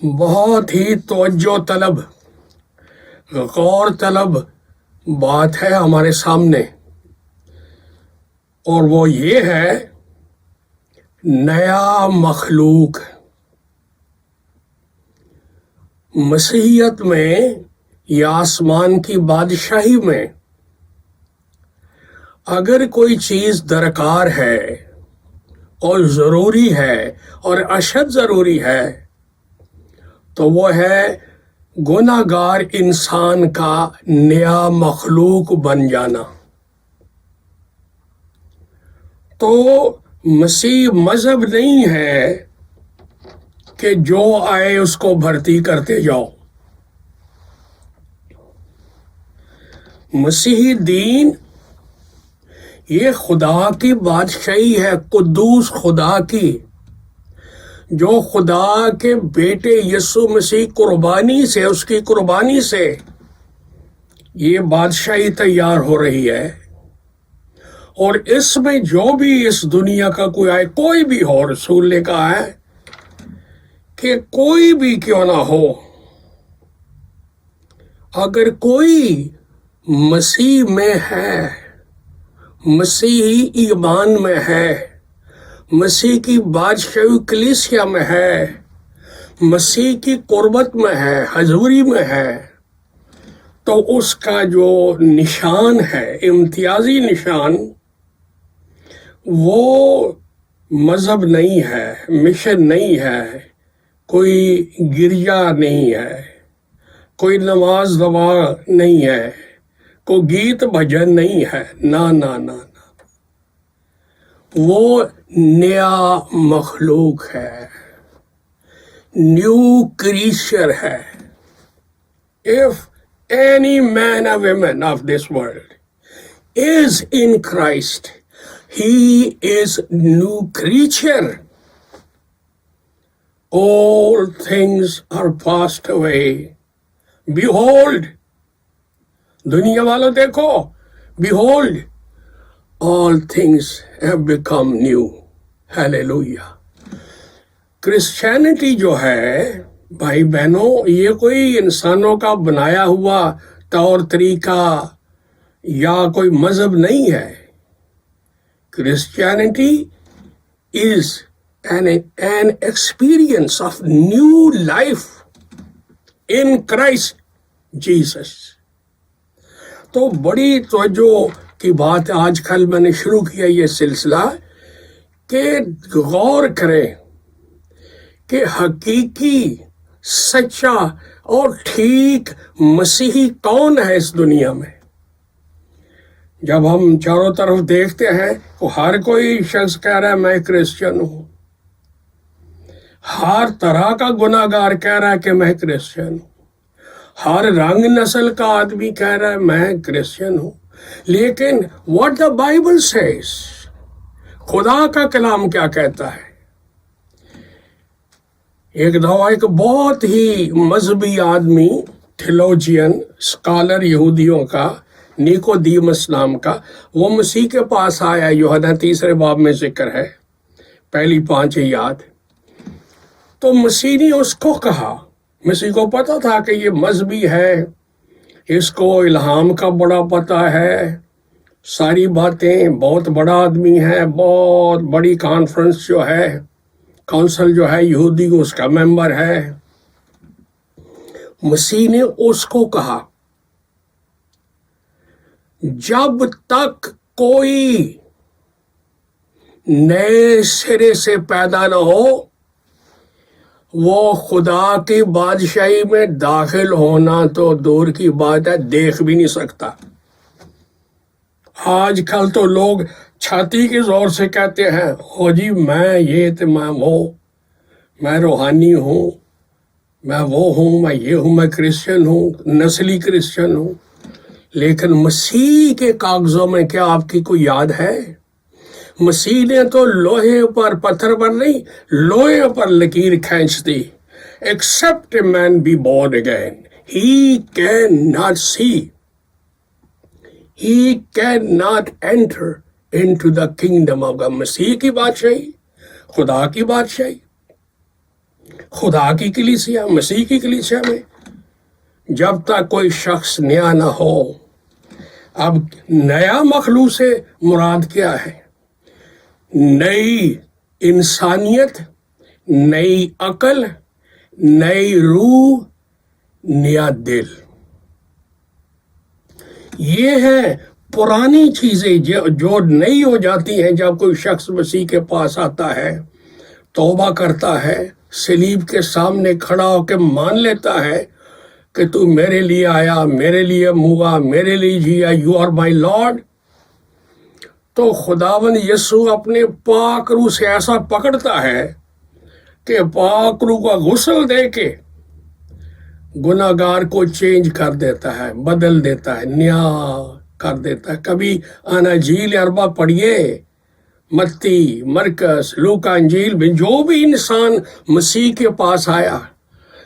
بہت ہی توجہ طلب، غور طلب بات ہے ہمارے سامنے، اور وہ یہ ہے نیا مخلوق۔ مسیحیت میں یا آسمان کی بادشاہی میں اگر کوئی چیز درکار ہے اور ضروری ہے اور اشد ضروری ہے تو وہ ہے گناہ گار انسان کا نیا مخلوق بن جانا۔ تو مسیح مذہب نہیں ہے کہ جو آئے اس کو بھرتی کرتے جاؤ۔ مسیحی دین یہ خدا کی بادشاہی ہے، قدوس خدا کی، جو خدا کے بیٹے یسوع مسیح قربانی سے، اس کی قربانی سے یہ بادشاہی تیار ہو رہی ہے۔ اور اس میں جو بھی اس دنیا کا کوئی آئے، کوئی بھی ہو، رسول نے کہا ہے کہ کوئی بھی کیوں نہ ہو، اگر کوئی مسیح میں ہے، مسیحی ایمان میں ہے، مسیح کی بادشاہی کلیسیا میں ہے، مسیح کی قربت میں ہے، حضوری میں ہے، تو اس کا جو نشان ہے، امتیازی نشان، وہ مذہب نہیں ہے، مشن نہیں ہے، کوئی گرجا نہیں ہے، کوئی نماز دوا نہیں ہے، کوئی گیت بھجن نہیں ہے، نہ نہ نہ نہ، وہ نیا مخلوق ہے، نیو کریچر ہے۔ If any man or woman of this world is in Christ, he is new creature. All things are passed away. Behold, دنیا والوں دیکھو، behold, all things have become new. Hallelujah. Christianity جو ہے بھائی بہنوں، یہ کوئی انسانوں کا بنایا ہوا طور طریقہ یا کوئی مذہب نہیں ہے۔ Christianity is an experience of new life in Christ Jesus. تو بڑی توجہ کی بات آج کل میں نے شروع کیا یہ سلسلہ کہ غور کریں کہ حقیقی، سچا اور ٹھیک مسیحی کون ہے اس دنیا میں۔ جب ہم چاروں طرف دیکھتے ہیں تو ہر کوئی شخص کہہ رہا ہے میں کرسچن ہوں، ہر طرح کا گناہ گار کہہ رہا ہے کہ میں کرسچن ہوں، ہر رنگ نسل کا آدمی کہہ رہا ہے میں کرسچن ہوں، لیکن what the Bible says، خدا کا کلام کیا کہتا ہے۔ ایک دفعہ ایک بہت ہی مذہبی آدمی، تھیولوجین، اسکالر یہودیوں کا، نیکودیمس نام کا، وہ مسیح کے پاس آیا، یوحنا 3 باب میں ذکر ہے، پہلی 5 آیات۔ تو مسیح نے اس کو کہا، مسیح کو پتا تھا کہ یہ مذہبی ہے، اس کو الہام کا بڑا پتہ ہے، ساری باتیں، بہت بڑا آدمی ہے، بہت بڑی کانفرنس جو ہے، کونسل جو ہے یہودی اس کا ممبر ہے۔ مسیح نے اس کو کہا جب تک کوئی نئے سرے سے پیدا نہ ہو وہ خدا کی بادشاہی میں داخل ہونا تو دور کی بات ہے، دیکھ بھی نہیں سکتا۔ آج کل تو لوگ چھاتی کے زور سے کہتے ہیں او جی میں یہ تو میں وہ، میں روحانی ہوں، میں وہ ہوں، میں یہ ہوں، میں کرسچن ہوں، نسلی کرسچن ہوں۔ لیکن مسیح کے کاغذوں میں کیا آپ کی کوئی یاد ہے؟ مسیح نے تو لوہے پر، پتھر پر نہیں، لوہے پر لکیر کھینچ دی، except a man be born again he cannot see, he cannot enter into the kingdom of God۔ مسیح کی بادشاہی، خدا کی بادشاہی، خدا کی کلیسیا، مسیح کی کلیسیا میں جب تک کوئی شخص نیا نہ ہو. اب نیا مخلوق سے مراد کیا ہے؟ نئی انسانیت، نئی عقل، نئی روح، نیا دل. یہ ہے پرانی چیزیں جو نئی ہو جاتی ہیں جب کوئی شخص مسیح کے پاس آتا ہے، توبہ کرتا ہے، صلیب کے سامنے کھڑا ہو کے مان لیتا ہے کہ تو میرے لیے آیا، میرے لیے ہوا، میرے لیے جیا، یو آر مائی لارڈ. تو خداوند یسوع اپنے پاک روح سے ایسا پکڑتا ہے کہ پاک روح کا غسل دے کے گناہ گار کو چینج کر دیتا ہے، بدل دیتا ہے، نیا کر دیتا ہے. کبھی اناجیل اربع پڑھیے، متی، مرکز، لوکا، انجیل میں جو بھی انسان مسیح کے پاس آیا،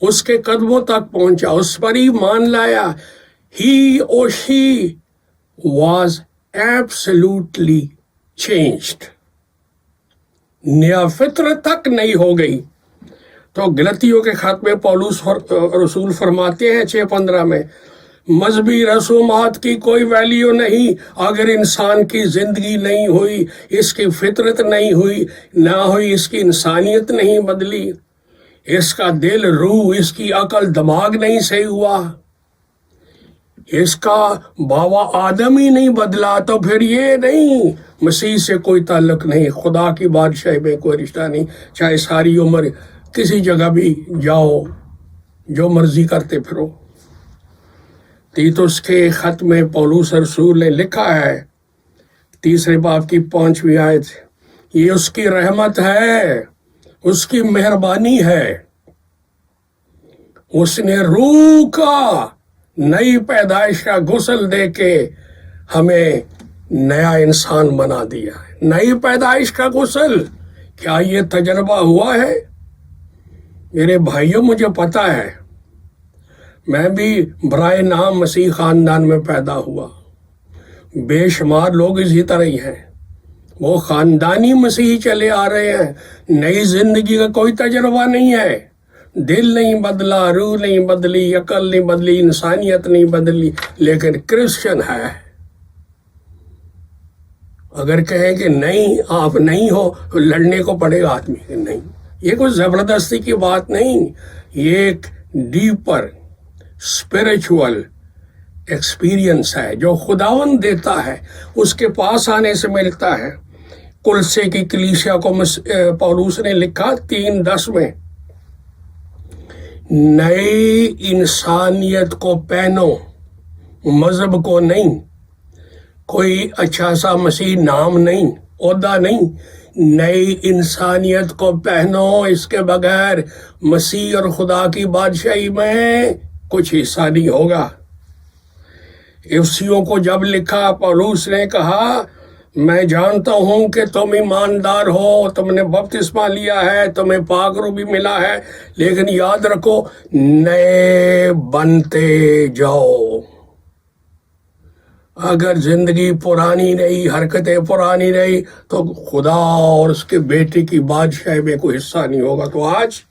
اس کے قدموں تک پہنچا، اس پر ہی مان لایا، he or she was absolutely changed. نیا فطرت تک نہیں ہو گئی. تو غلطیوں کے خط میں پولس رسول فرماتے ہیں 6:15 میں، مذہبی رسومات کی کوئی ویلیو نہیں اگر انسان کی زندگی نہیں ہوئی، اس کی فطرت نہیں ہوئی، نہ ہوئی اس کی انسانیت نہیں بدلی، اس کا دل، روح، اس کی عقل، دماغ نہیں صحیح ہوا، اس کا بابا آدم ہی نہیں بدلا، تو پھر یہ نہیں، مسیح سے کوئی تعلق نہیں، خدا کی بادشاہی میں کوئی رشتہ نہیں. چاہے ساری عمر کسی جگہ بھی جاؤ، جو مرضی کرتے پھرو. تیتس کے خط میں پولس رسول نے لکھا ہے 3 باب کی 5ویں آیت، یہ اس کی رحمت ہے، اس کی مہربانی ہے، اس نے روح کا نئی پیدائش کا غسل دے کے ہمیں نیا انسان بنا دیا ہے. نئی پیدائش کا غسل، کیا یہ تجربہ ہوا ہے؟ میرے بھائیوں، مجھے پتا ہے، میں بھی برائے نام مسیح خاندان میں پیدا ہوا. بے شمار لوگ اسی طرح ہی ہیں، وہ خاندانی مسیحی چلے آ رہے ہیں، نئی زندگی کا کوئی تجربہ نہیں ہے، دل نہیں بدلا، روح نہیں بدلی، عقل نہیں بدلی، انسانیت نہیں بدلی، لیکن کرسچن ہے. اگر کہیں کہ نہیں آپ نہیں ہو تو لڑنے کو پڑے گا آدمی کہ نہیں. یہ کوئی زبردستی کی بات نہیں، یہ ایک ڈیپر اسپریچول ایکسپیرینس ہے جو خداوند دیتا ہے، اس کے پاس آنے سے ملتا ہے. کلسے کی کلیسیا کو پولس نے لکھا 3:10 میں، نئی انسانیت کو پہنو، مذہب کو نہیں، کوئی اچھا سا مسیح نام نہیں، عہدہ نہیں، نئی انسانیت کو پہنو. اس کے بغیر مسیح اور خدا کی بادشاہی میں کچھ حصہ نہیں ہوگا. افسیوں کو جب لکھا، پولس نے کہا، میں جانتا ہوں کہ تم ایماندار ہو، تم نے بپتسمہ لیا ہے، تمہیں پاک روح بھی ملا ہے، لیکن یاد رکھو نئے بنتے جاؤ. اگر زندگی پرانی رہی، حرکتیں پرانی رہی، تو خدا اور اس کے بیٹے کی بادشاہی میں کوئی حصہ نہیں ہوگا. تو آج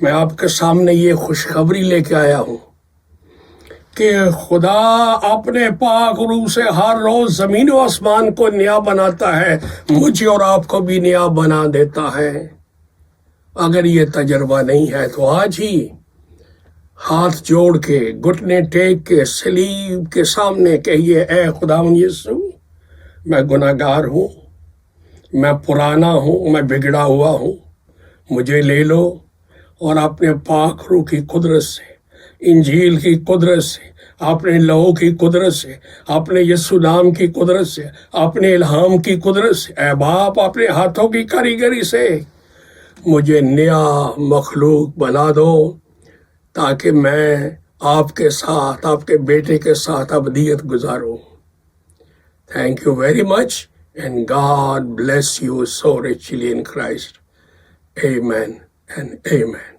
میں آپ کے سامنے یہ خوشخبری لے کے آیا ہوں کہ خدا اپنے پاک روح سے ہر روز زمین و آسمان کو نیا بناتا ہے، مجھے اور آپ کو بھی نیا بنا دیتا ہے. اگر یہ تجربہ نہیں ہے تو آج ہی ہاتھ جوڑ کے، گھٹنے ٹیک کے، صلیب کے سامنے کہیے، اے خداوند یسوع، میں گناہ گار ہوں، میں پرانا ہوں، میں بگڑا ہوا ہوں، مجھے لے لو اور اپنے پاک روح کی قدرت سے، انجیل کی قدرت سے، اپنے لہو کی قدرت سے، اپنے یسوع نام کی قدرت سے، اپنے الہام کی قدرت سے، اے باپ اپنے ہاتھوں کی کاریگری سے مجھے نیا مخلوق بنا دو، تاکہ میں آپ کے ساتھ، آپ کے بیٹے کے ساتھ ابدیت گزاروں. Thank you very much and God bless you so richly in Christ. Amen and amen.